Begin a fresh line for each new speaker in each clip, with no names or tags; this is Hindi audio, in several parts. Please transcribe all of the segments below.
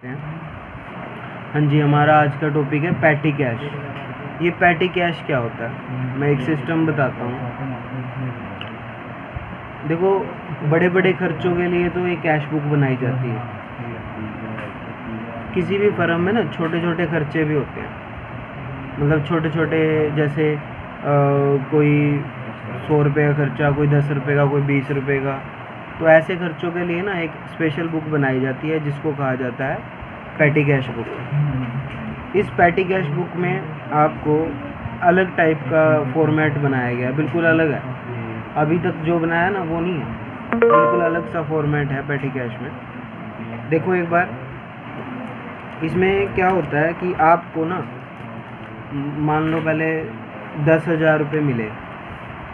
हाँ जी, हमारा आज का टॉपिक है पैटी कैश। ये पैटी कैश क्या होता है, मैं एक सिस्टम बताता हूँ। देखो, बड़े बड़े खर्चों के लिए तो एक कैश बुक बनाई जाती है। किसी भी फर्म में ना छोटे छोटे खर्चे भी होते हैं, मतलब छोटे छोटे, जैसे कोई 100 रुपये का खर्चा, कोई 10 रुपये का, कोई 20 रुपये का। तो ऐसे खर्चों के लिए ना एक स्पेशल बुक बनाई जाती है जिसको कहा जाता है पैटी कैश बुक। इस पैटी कैश बुक में आपको अलग टाइप का फॉर्मेट बनाया गया है, बिल्कुल अलग है। अभी तक जो बनाया ना वो नहीं है, बिल्कुल अलग सा फॉर्मेट है पैटी कैश में। देखो एक बार, इसमें क्या होता है कि आपको ना, मान लो पहले 10,000 रुपये मिले,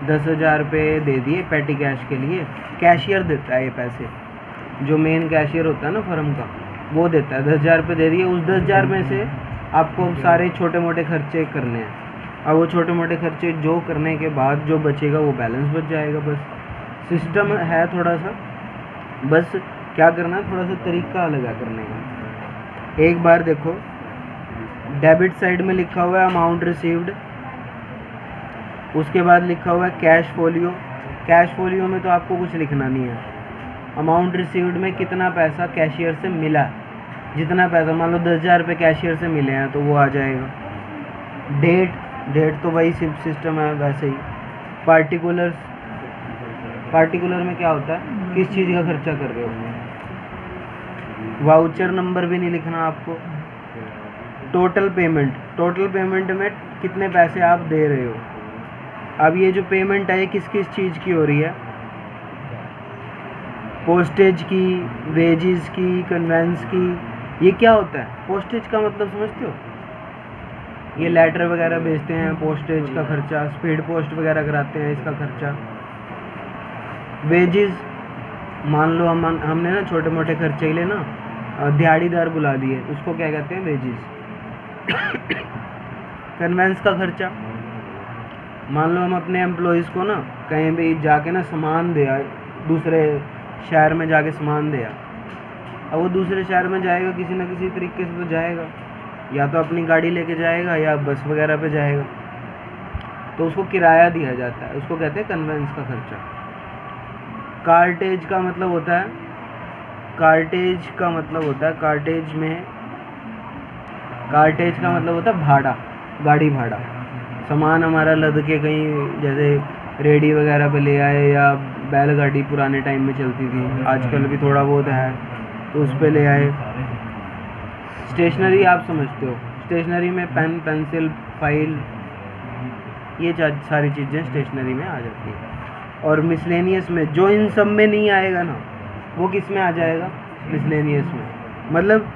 10,000 रुपये दे दिए पैटी कैश के लिए। कैशियर देता है ये पैसे, जो मेन कैशियर होता है ना फर्म का, वो देता है। 10,000 रुपये दे दिए। उस 10,000 में से आपको सारे छोटे मोटे खर्चे करने हैं, और वो छोटे मोटे खर्चे जो करने के बाद जो बचेगा वो बैलेंस बच जाएगा। बस सिस्टम है थोड़ा सा, बस क्या करना है, थोड़ा सा तरीका अलग है करने का। एक बार देखो, डेबिट साइड में लिखा हुआ है अमाउंट रिसीव्ड, उसके बाद लिखा हुआ है कैश फोलियो। कैश फोलियो में तो आपको कुछ लिखना नहीं है। अमाउंट रिसीव्ड में कितना पैसा कैशियर से मिला, जितना पैसा, मान लो 10,000 रुपये कैशियर से मिले हैं तो वो आ जाएगा। डेट तो वही सिस्टम है वैसे ही। पार्टिकुलर में क्या होता है, किस चीज़ का खर्चा कर रहे हो। वाउचर नंबर भी नहीं लिखना आपको। टोटल पेमेंट में कितने पैसे आप दे रहे हो। अब ये जो पेमेंट है किस किस चीज़ की हो रही है, पोस्टेज की, वेजेस की, कन्वेंस की। ये क्या होता है, पोस्टेज का मतलब समझते हो, ये लेटर वगैरह भेजते हैं, पोस्टेज का खर्चा, स्पीड पोस्ट वगैरह कराते हैं, इसका खर्चा। वेजेस, मान लो हमने ना छोटे मोटे खर्चे के लिए ना दिहाड़ीदार बुला दिए, उसको क्या कहते हैं, वेजेस। कन्वेंस का खर्चा, मान लो हम अपने एम्प्लॉयज़ को ना कहीं भी जाके ना सामान दे आए, दूसरे शहर में जाके सामान दे आए। अब वो दूसरे शहर में जाएगा किसी न किसी तरीके से तो जाएगा, या तो अपनी गाड़ी लेके जाएगा या बस वगैरह पे जाएगा, तो उसको किराया दिया जाता है, उसको कहते हैं कन्वेंस का खर्चा। कार्टेज का मतलब होता है, भाड़ा, गाड़ी भाड़ा। सामान हमारा लद के कहीं, जैसे रेडी वगैरह पे ले आए, या बैलगाड़ी पुराने टाइम में चलती थी, आजकल भी थोड़ा बहुत है तो उस पे ले आए। स्टेशनरी आप समझते हो, स्टेशनरी में पेन, पेंसिल, फाइल, ये सारी चीज़ें स्टेशनरी में आ जाती है। और मिसलेनियस में, जो इन सब में नहीं आएगा ना, वो किस में आ जाएगा, मिसलेनियस में। मतलब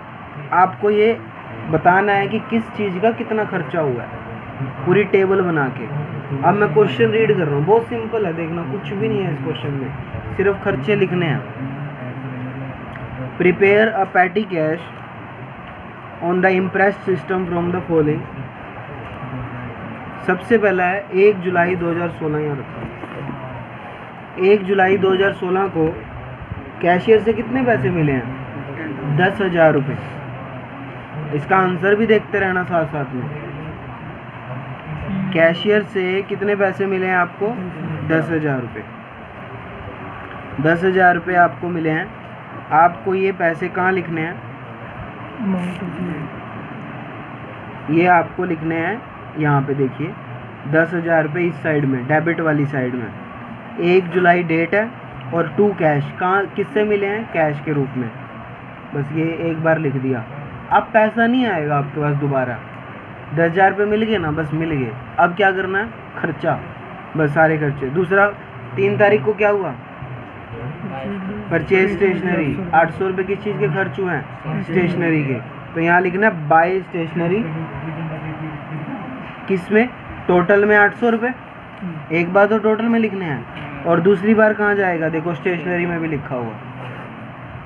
आपको ये बताना है कि किस चीज़ का कितना खर्चा हुआ है, पूरी टेबल बना के। अब मैं क्वेश्चन रीड कर रहा हूँ, बहुत सिंपल है, देखना, कुछ भी नहीं है इस क्वेश्चन में, सिर्फ खर्चे लिखने हैं। Prepare a petty cash on the impressed system from the following. सबसे पहला है 1 जुलाई 2016, यहाँ रखा। 1 जुलाई 2016 को कैशियर से कितने पैसे मिले हैं, 10,000 रुपये। इसका आंसर भी देखते रहना साथ साथ में। कैशियर से कितने पैसे मिले हैं आपको, 10,000 रुपये। 10,000 रुपये आपको मिले हैं। आपको ये पैसे कहाँ लिखने हैं, ये आपको लिखने हैं यहाँ पे, देखिए 10,000 रुपये इस साइड में, डेबिट वाली साइड में। 1 जुलाई डेट है, और 2 कैश, कहाँ किससे मिले हैं, कैश के रूप में। बस ये एक बार लिख दिया। अब पैसा नहीं आएगा आपके पास दोबारा, 10,000 रुपये मिल गए ना, बस मिल गए। अब क्या करना है, खर्चा, बस सारे खर्चे। दूसरा, 3 तारीख को क्या हुआ, परचेज स्टेशनरी, 800 रुपये किस चीज़ के खर्च हुए हैं, स्टेशनरी के। तो यहाँ लिखना है बाय स्टेशनरी, किस में, टोटल में 800 रुपये। एक बार तो टोटल में लिखने हैं, और दूसरी बार कहाँ जाएगा, देखो स्टेशनरी में भी लिखा हुआ।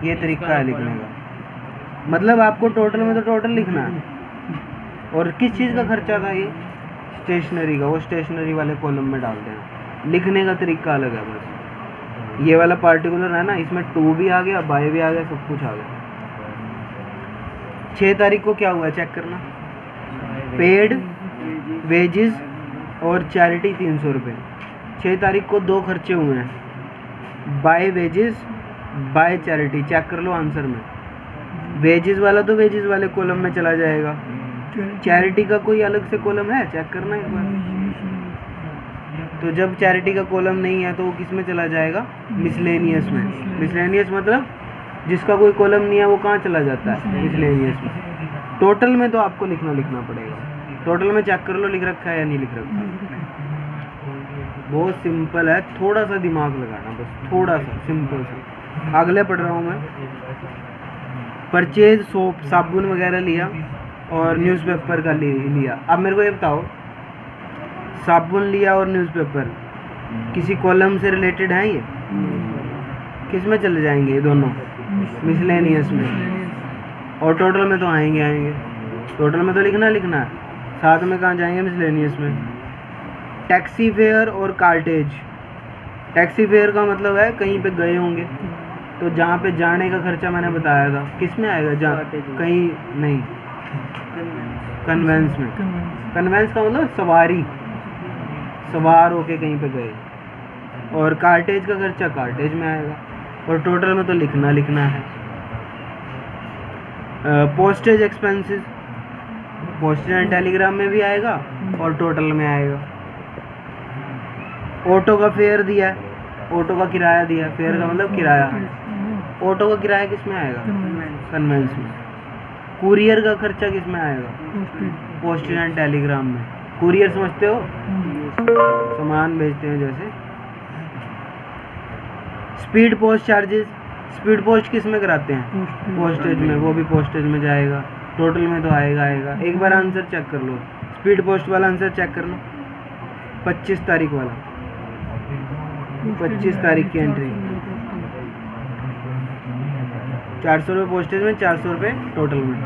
ये तरीका है लिखने का, मतलब आपको टोटल में तो टोटल लिखना है, और किस चीज़ का खर्चा था ये, स्टेशनरी का, वो स्टेशनरी वाले कॉलम में डाल देना। लिखने का तरीका अलग है बस। ये वाला पार्टिकुलर है ना, इसमें 2 भी आ गया, बाय भी आ गया, सब कुछ आ गया। 6 तारीख को क्या हुआ है चेक करना। पेड, वेजेस और चैरिटी 300 रुपये। 6 तारीख को 2 खर्चे हुए हैं, by wages by charity. Check कर लो आंसर में। वेजेस वाला तो वेजेस वाले कॉलम में चला जाएगा, चैरिटी का कोई अलग से कॉलम है, चेक करना एक बार। तो जब चैरिटी का कॉलम नहीं है तो वो किस में चला जाएगा, मिसलेनियस में। मिसलेनियस मतलब जिसका कोई कॉलम नहीं है वो कहाँ चला जाता है, मिसलेनियस में। टोटल में तो आपको लिखना पड़ेगा। टोटल में चेक कर लो लिख रखा है या नहीं लिख रखा। बहुत सिंपल है, थोड़ा सा दिमाग लगाना बस, थोड़ा सा सिंपल सा। अगले पढ़ रहा हूँ मैं। परचेज सोप, साबुन वगैरह लिया और न्यूज़पेपर का लिया। अब मेरे को ये बताओ, साबुन लिया और न्यूज़पेपर किसी कॉलम से रिलेटेड हैं ये? किस में चले जाएंगे ये दोनों, मिसलेनियस में। और टोटल में तो आएंगे। टोटल में तो लिखना है, साथ में कहाँ जाएंगे, मिसलेनियस में। टैक्सी फेयर और कार्टेज। टैक्सी फेयर का मतलब है कहीं पे गए होंगे, तो जहाँ पे जाने का खर्चा मैंने बताया था किस में आएगा, जहाँ कहीं नहीं, कन्वेंस में। कन्वेंस का मतलब सवार होके कहीं पे गए। और कार्टेज का खर्चा कार्टेज में आएगा। और टोटल में तो लिखना है। Postage expenses, postage and Telegram में भी आएगा और टोटल में आएगा। ऑटो का फेयर दिया है, ऑटो का किराया दिया है, फेयर का मतलब किराया। ऑटो का किराया किस में आएगा, कन्वेंस में। कुरियर का खर्चा किस में आएगा, पोस्टेज एंड टेलीग्राम में। कुरियर समझते हो, सामान भेजते हैं जैसे। Speed post charges, speed post किस में कराते हैं, पोस्टेज में, वो भी पोस्टेज में जाएगा। टोटल में तो आएगा। एक बार आंसर चेक कर लो, स्पीड पोस्ट वाला आंसर चेक कर लो। 25 तारीख वाला, 25 तारीख की एंट्री। 400 रुपये पोस्टेज में, 400 रुपये टोटल में।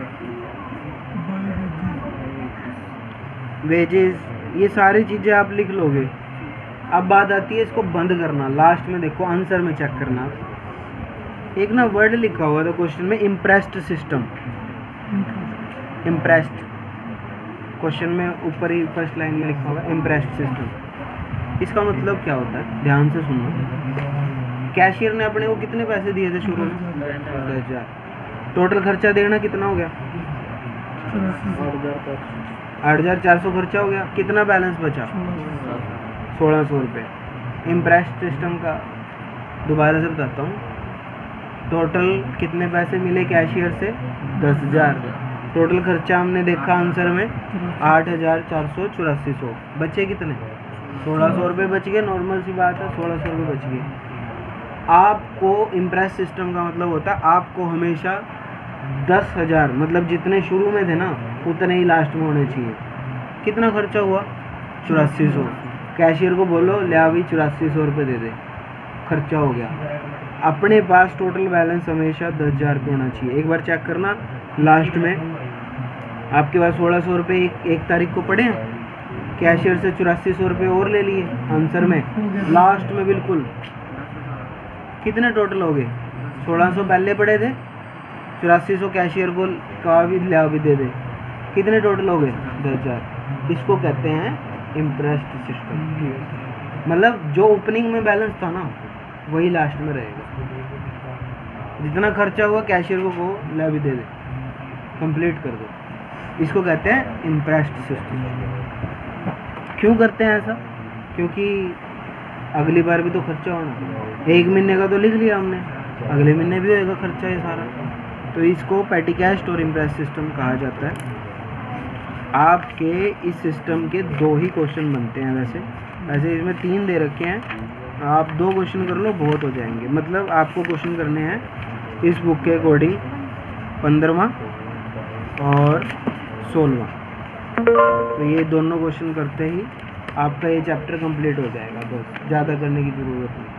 वेजेस, ये सारी चीज़ें आप लिख लोगे। अब बात आती है इसको बंद करना। लास्ट में देखो आंसर में चेक करना, एक ना वर्ड लिखा हुआ था क्वेश्चन में, इम्प्रेस्ड सिस्टम। इम्प्रेस्ड क्वेश्चन में ऊपर ही फर्स्ट लाइन में लिखा हुआ है इम्प्रेस्ड सिस्टम। इसका मतलब क्या होता है, ध्यान से सुनो। कैशियर ने अपने को कितने पैसे दिए थे शुरू में, 10,000। टोटल खर्चा देना कितना हो गया, 8,400 खर्चा हो गया। कितना बैलेंस बचा, 1,600 रुपये। इम्प्रेस्ड सिस्टम का दोबारा से बताता हूँ। टोटल कितने पैसे मिले कैशियर से, 10,000। टोटल खर्चा हमने देखा आंसर में 8,484। बचे कितने, 1,600 रुपये बच गए। नॉर्मल सी बात है, 1,600 रुपये बच गए। आपको इम्प्रेस सिस्टम का मतलब होता है आपको हमेशा 10,000, मतलब जितने शुरू में थे ना उतने ही लास्ट में होने चाहिए। कितना खर्चा हुआ, 8400। कैशियर को बोलो ले अभी 8400 रुपये दे दे, खर्चा हो गया। अपने पास टोटल बैलेंस हमेशा 10,000 रुपये होना चाहिए। एक बार चेक करना, लास्ट में आपके पास 1,600 रुपये एक तारीख को पड़े हैं, कैशियर से 8400 रुपये और ले लिए आंसर में। लास्ट में बिल्कुल कितने टोटल हो गए, 1,600 पहले पड़े थे, 8400 कैशियर को कहा भी ले अभी दे दे, कितने टोटल हो गए, 10,000। इसको कहते हैं इम्प्रेस्ड सिस्टम। मतलब जो ओपनिंग में बैलेंस था ना वही लास्ट में रहेगा। जितना खर्चा हुआ कैशियर को ले अभी दे दे, कंप्लीट कर दो। इसको कहते हैं इम्प्रेस्ड सिस्टम। क्यों करते हैं ऐसा, क्योंकि अगली बार भी तो खर्चा होना। एक महीने का तो लिख लिया हमने, अगले महीने भी होएगा खर्चा ये सारा। तो इसको पेटी कैश और इम्प्रेस सिस्टम कहा जाता है। आपके इस सिस्टम के 2 ही क्वेश्चन बनते हैं। वैसे इसमें 3 दे रखे हैं, आप 2 क्वेश्चन कर लो बहुत हो जाएंगे। मतलब आपको क्वेश्चन करने हैं इस बुक के अकॉर्डिंग 15वां और 16वां। तो ये दोनों क्वेश्चन करते ही आपका ये चैप्टर कंप्लीट हो जाएगा, बस ज़्यादा करने की ज़रूरत नहीं।